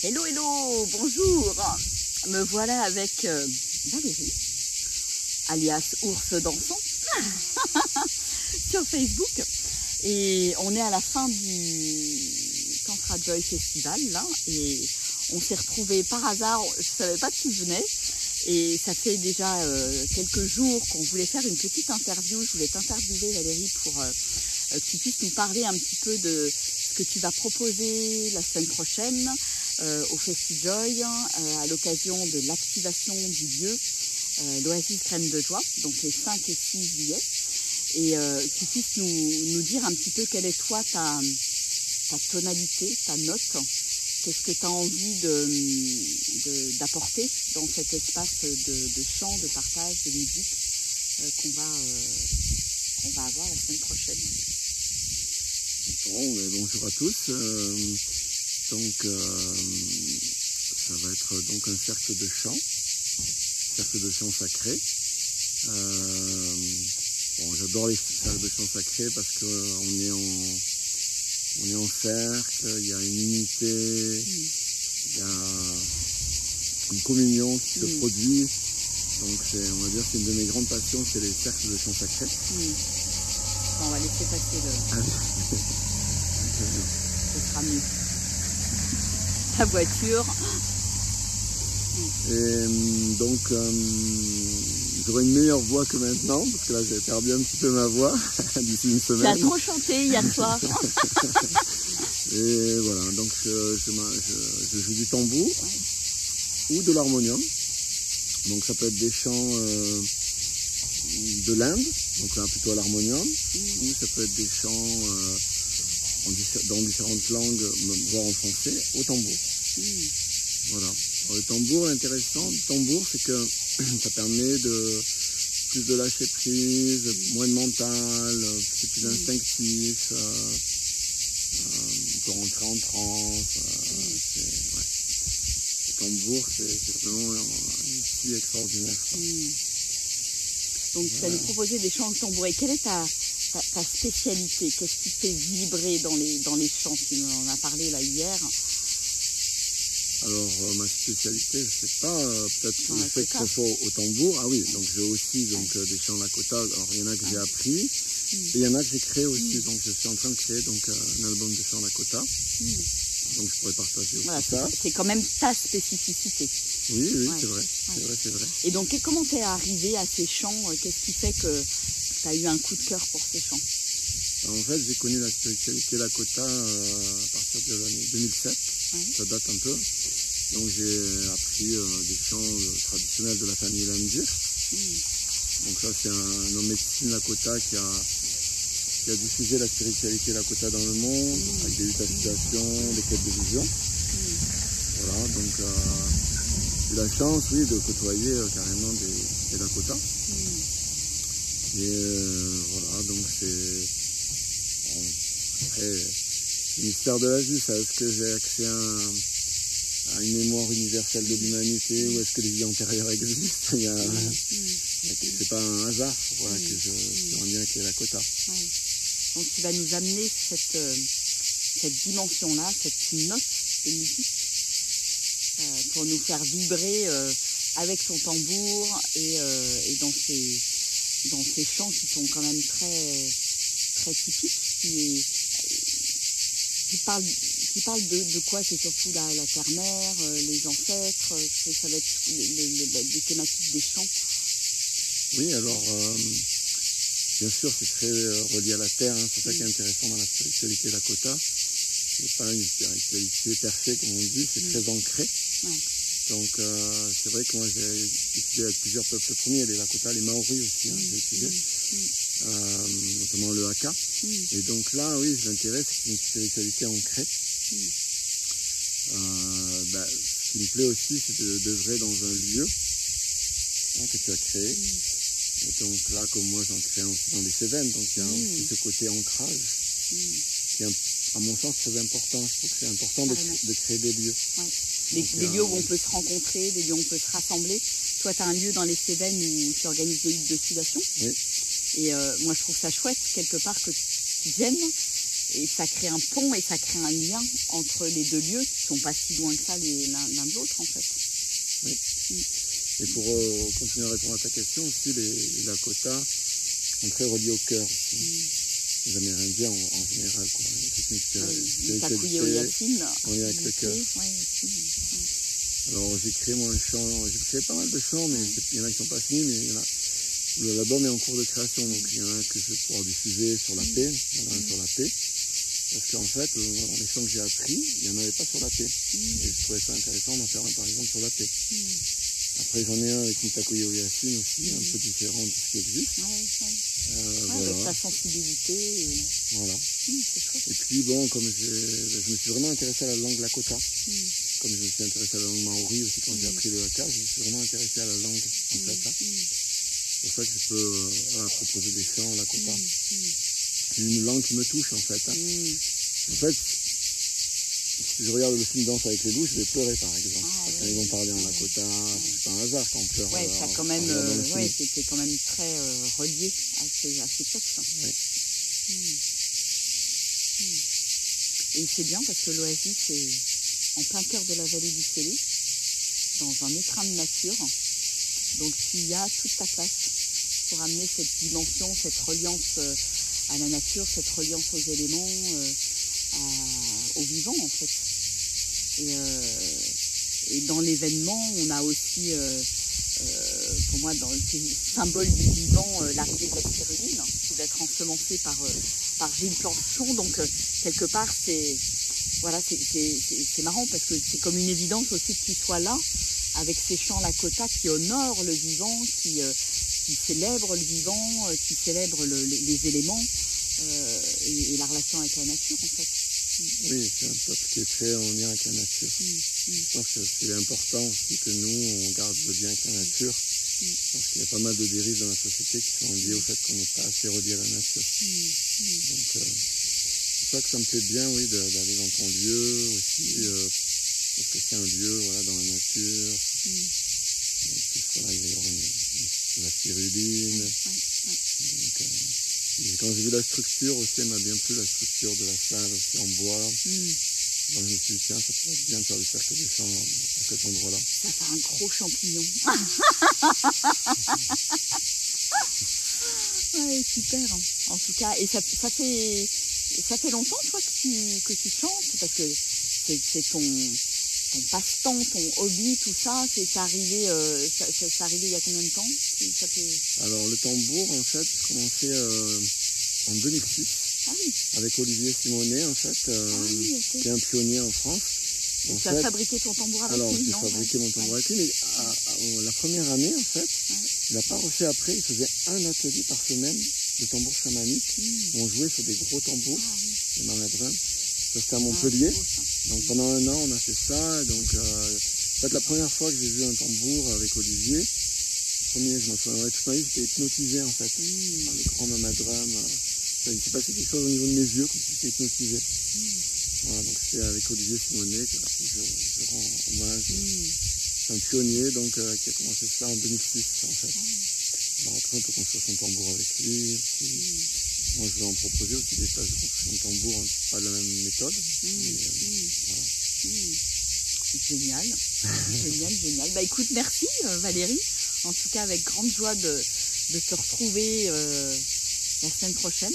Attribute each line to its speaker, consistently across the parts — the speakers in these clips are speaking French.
Speaker 1: Hello, hello, bonjour. Me voilà avec Valérie, alias Ours Dansant, sur Facebook. Et on est à la fin du Tantra Joy Festival, là, et on s'est retrouvés par hasard, je ne savais pas qui venait. Et ça fait déjà quelques jours qu'on voulait faire une petite interview. Je voulais t'interviewer, Valérie, pour que tu puisses nous parler un petit peu de ce que tu vas proposer la semaine prochaine au FestiJoy à l'occasion de l'activation du lieu, l'Oasis Graines de Joie, donc les 5 et 6 juillet. Et que tu puisses nous dire un petit peu quelle est toi ta tonalité, ta note. Qu'est-ce que tu as envie d'apporter dans cet espace de chant, de partage, de musique qu'on va avoir la semaine prochaine?
Speaker 2: Bon, bonjour à tous. Ça va être donc un cercle de chant sacré. Bon, j'adore les cercles de chant sacré parce qu'on est en cercle, il y a une unité, il y a une communion qui se produit. Donc on va dire que c'est une de mes grandes passions, c'est les cercles de chant sacré.
Speaker 1: On va laisser passer ce sera mieux. La voiture.
Speaker 2: Et donc j'aurai une meilleure voix que maintenant, parce que là j'ai perdu un petit peu ma voix d'ici une semaine.
Speaker 1: Tu as trop chanté hier soir.
Speaker 2: Et voilà, donc je joue du tambour ou de l'harmonium. Donc ça peut être des chants de l'Inde, donc là plutôt à l'harmonium, ou ça peut être des chants dans différentes langues, voire en français, au tambour. Voilà. Alors, le tambour est intéressant. Le tambour, c'est que ça permet plus de lâcher prise, moins de mental, c'est plus instinctif, on peut rentrer en transe. Le tambour, c'est vraiment un outil extraordinaire.
Speaker 1: Donc tu vas nous proposer des chants au tambour. Et quelle est ta spécialité? Qu'est-ce qui fait vibrer dans les chants? Tu en as parlé là hier.
Speaker 2: Alors ma spécialité, je sais pas, peut-être le fait que ce soit au tambour. Ah oui, donc j'ai aussi des chants Lakota. Alors il y en a que j'ai appris, et il y en a que j'ai créé aussi. Donc je suis en train de créer un album de chants Lakota. Donc je pourrais partager aussi ça.
Speaker 1: C'est quand même ta spécificité.
Speaker 2: Oui, c'est vrai. C'est vrai.
Speaker 1: Et donc comment t'es arrivé à ces chants? Qu'est-ce qui fait que tu as eu un coup de cœur pour ces chants?
Speaker 2: Alors, en fait, j'ai connu la spiritualité Lakota à partir de l'année 2007. Ça date un peu. Donc j'ai appris des chants traditionnels de la famille Landir. Donc ça, c'est un homme médecine Lakota qui a diffusé la spiritualité Lakota dans le monde, avec des utilisations, des quêtes de vision. Voilà, donc j'ai eu la chance, oui, de côtoyer carrément des Lakota. Et voilà, donc c'est... Bon, après, le mystère de la vie, ça, est-ce que j'ai accès à une mémoire universelle de l'humanité, ou est-ce que les vies antérieures existent? C'est pas un hasard, voilà, que je suis en lien avec les Lakota.
Speaker 1: Donc tu vas nous amener cette dimension-là, cette note de musique, pour nous faire vibrer avec ton tambour et dans ces chants qui sont quand même très, très typiques, qui parlent de quoi? C'est surtout la terre-mère, les ancêtres, ça va être des thématiques des chants.
Speaker 2: Oui, alors bien sûr c'est très relié à la terre, c'est ça qui est intéressant dans la spiritualité Lakota. C'est pas une spiritualité percée comme on dit, c'est très ancré. Donc c'est vrai que moi j'ai étudié avec plusieurs peuples premiers, les Lakota, les Maoris aussi, j'ai étudié, notamment le Haka. Et donc là, oui, l'intérêt c'est que c'est une spiritualité ancrée. Ce qui me plaît aussi, c'est d'œuvrer dans un lieu que tu as créé. Et donc là, comme moi, j'en crée aussi dans les Cévennes, donc il y a aussi ce côté ancrage qui est, à mon sens, très important. Je trouve que c'est important de créer des lieux.
Speaker 1: Des lieux où on peut se rencontrer, des lieux où on peut se rassembler. Toi, tu as un lieu dans les Cévennes où tu organises des huttes de sudation. Et moi, je trouve ça chouette, quelque part, que tu viennes et ça crée un pont et ça crée un lien entre les deux lieux qui sont pas si loin que ça l'un de l'autre en fait.
Speaker 2: Oui. Et pour continuer à répondre à ta question aussi, les Lakota sont très reliés au cœur aussi. Les Amérindiens en général, quoi.
Speaker 1: Les Takuye-Oyasin,
Speaker 2: on est avec le cœur. Alors j'ai créé moi un chant, j'ai créé pas mal de chants, mais il y en a qui sont pas finis, mais il y en a. L'album est en cours de création, donc il y en a un que je vais pouvoir diffuser sur la paix, il y en a un sur la paix. Parce qu'en fait, dans les chants que j'ai appris, il n'y en avait pas sur la paix. Et je trouvais ça intéressant d'en faire un par exemple sur la paix. Après j'en ai un avec Takuye-Oyasin aussi, un peu différent de ce qui existe.
Speaker 1: Voilà. Avec sa sensibilité.
Speaker 2: Voilà. Et puis bon, comme je me suis vraiment intéressé à la langue Lakota. Comme je me suis intéressé à la langue Maori aussi quand j'ai appris le Haka, je me suis vraiment intéressé à la langue en fait. C'est pour ça que je peux proposer des chants Lakota. C'est une langue qui me touche en fait. En fait, si je regarde le film Danse avec les loups, je vais pleurer par exemple. Quand ils vont parler en Lakota, c'est pas un hasard quand on pleure.
Speaker 1: Ouais, ça quand même, c'était quand même très relié à ces textes. Et c'est bien parce que l'Oasis est en plein cœur de la vallée du Sélé, dans un écrin de nature. Donc il y a toute ta place pour amener cette dimension, cette reliance à la nature, cette reliance aux éléments, au vivant en fait. Et dans l'événement, on a aussi, pour moi, dans le symbole du vivant, l'arrivée de la spiruline, qui va être ensemencée par Gilles Planchon. Donc quelque part, c'est marrant parce que c'est comme une évidence aussi que tu sois là, avec ces chants Lakota qui honorent le vivant, qui célèbrent le vivant, qui célèbrent les éléments et la relation avec la nature en fait.
Speaker 2: Oui, c'est un peuple qui est très en lien avec la nature. Je pense que c'est important aussi que nous, on garde le lien avec la nature, parce qu'il y a pas mal de dérives dans la société qui sont liées au fait qu'on n'est pas assez relié à la nature. Donc, c'est pour ça que ça me plaît bien, oui, d'aller dans ton lieu aussi, parce que c'est un lieu, voilà, dans la nature. En plus, voilà, il va y avoir de la spiruline. Donc, quand j'ai vu la structure aussi, elle m'a bien plu, la structure de la salle aussi en bois. Donc je me suis dit, tiens, ça pourrait être bien de faire du cercle des champs à cet endroit-là.
Speaker 1: Ça fait un gros champignon. Ouais, super. En tout cas, et ça fait longtemps, toi, que tu chantes, parce que c'est ton passe-temps, ton hobby, tout ça, c'est arrivé il y a combien de temps?
Speaker 2: Alors le tambour, en fait, j'ai commencé en 2006 avec Olivier Simonet, en fait, qui est un pionnier en France.
Speaker 1: Tu as fabriqué ton tambour avec lui?
Speaker 2: Alors j'ai fabriqué mon tambour avec lui, mais la première année, en fait, il n'a pas refait après, il faisait un atelier par semaine de tambour chamanique, où on jouait sur des gros tambours, et dans la drum. Ça, c'était à Montpellier. Donc pendant un an, on a fait ça. Donc, en fait, la première fois que j'ai vu un tambour avec Olivier, je m'en souviendrai toute ma vie, j'étais hypnotisé en fait. Par les grands mamadrum. Il s'est passé quelque chose au niveau de mes yeux, comme si j'étais hypnotisé. Voilà, donc c'est avec Olivier Simonet que je rends hommage. C'est un pionnier donc, qui a commencé ça en 2006 en fait. Alors après, on peut construire son tambour avec lui aussi. Moi, je vais en proposer aussi des stages de construction de tambour, pas la même méthode. Voilà.
Speaker 1: Génial, génial. Bah écoute, merci Valérie. En tout cas, avec grande joie de te retrouver la semaine prochaine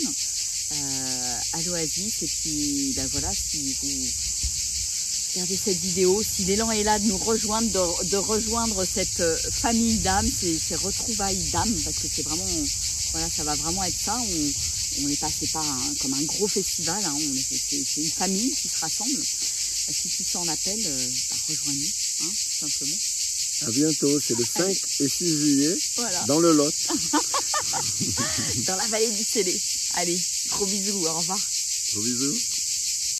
Speaker 1: à l'Oasis. Et puis, bah voilà, si vous regardez cette vidéo, si l'élan est là de nous rejoindre, de rejoindre cette famille d'âmes, ces retrouvailles d'âmes, parce que c'est vraiment, voilà, ça va vraiment être ça. On est passé par comme un gros festival, c'est une famille qui se rassemble. Si tu sens l'appel, rejoins-nous, tout simplement.
Speaker 2: À bientôt, c'est le 5 et 6 juillet, dans le Lot.
Speaker 1: Dans la vallée du Sélé. Allez, gros bisous, au revoir.
Speaker 2: Gros bisous.